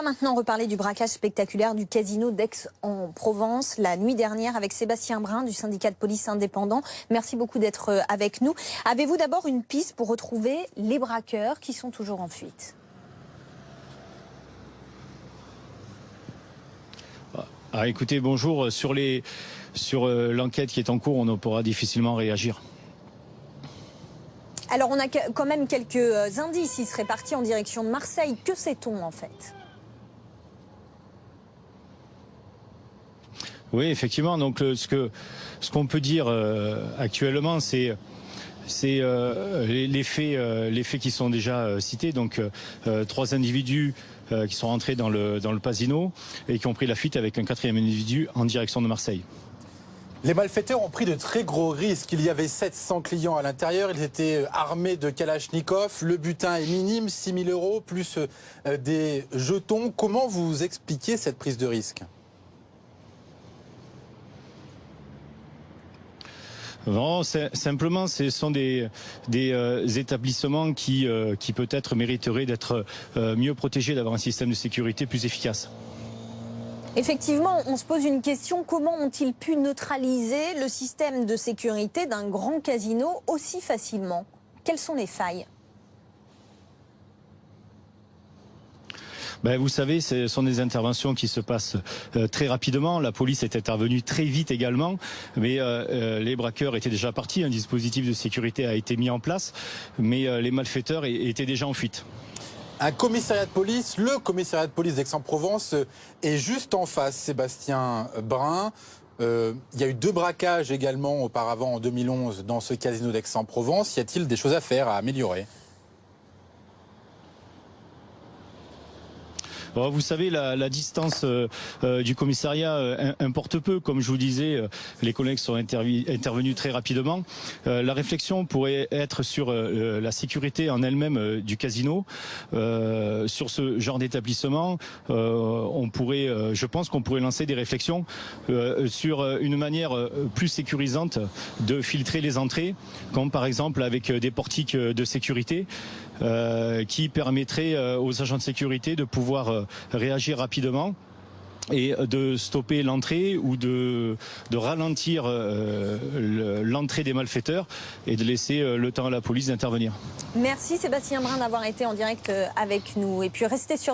Maintenant, reparler du braquage spectaculaire du casino d'Aix-en-Provence la nuit dernière avec Sébastien Brun du syndicat de police indépendant. Merci beaucoup d'être avec nous. Avez-vous d'abord une piste pour retrouver les braqueurs qui sont toujours en fuite? Écoutez, bonjour. Sur l'enquête qui est en cours, on ne pourra difficilement réagir. Alors, on a quand même quelques indices. Il serait parti en direction de Marseille. Que sait-on en fait? Oui, effectivement. Donc, ce qu'on peut dire actuellement, c'est les faits qui sont déjà cités. Donc, 3 individus qui sont rentrés dans le casino et qui ont pris la fuite avec un 4e individu en direction de Marseille. Les malfaiteurs ont pris de très gros risques. Il y avait 700 clients à l'intérieur. Ils étaient armés de Kalachnikov. Le butin est minime, 6 000 € plus des jetons. Comment vous expliquez cette prise de risque ? Non, simplement, ce sont des établissements qui peut-être mériteraient d'être mieux protégés, d'avoir un système de sécurité plus efficace. Effectivement, on se pose une question. Comment ont-ils pu neutraliser le système de sécurité d'un grand casino aussi facilement? Quelles sont les failles? Vous savez, ce sont des interventions qui se passent très rapidement. La police est intervenue très vite également, mais les braqueurs étaient déjà partis. Un dispositif de sécurité a été mis en place, mais les malfaiteurs étaient déjà en fuite. Un commissariat de police, le commissariat de police d'Aix-en-Provence est juste en face, Sébastien Brun. Il y a eu 2 braquages également auparavant en 2011 dans ce casino d'Aix-en-Provence. Y a-t-il des choses à faire, à améliorer ? Vous savez, la distance du commissariat importe peu. Comme je vous disais, les collègues sont intervenus très rapidement. La réflexion pourrait être sur la sécurité en elle-même du casino. Sur ce genre d'établissement, je pense qu'on pourrait lancer des réflexions sur une manière plus sécurisante de filtrer les entrées, comme par exemple avec des portiques de sécurité qui permettraient aux agents de sécurité de pouvoir réagir rapidement et de stopper l'entrée ou de ralentir l'entrée des malfaiteurs et de laisser le temps à la police d'intervenir. Merci Sébastien Brun d'avoir été en direct avec nous. Et puis restez sur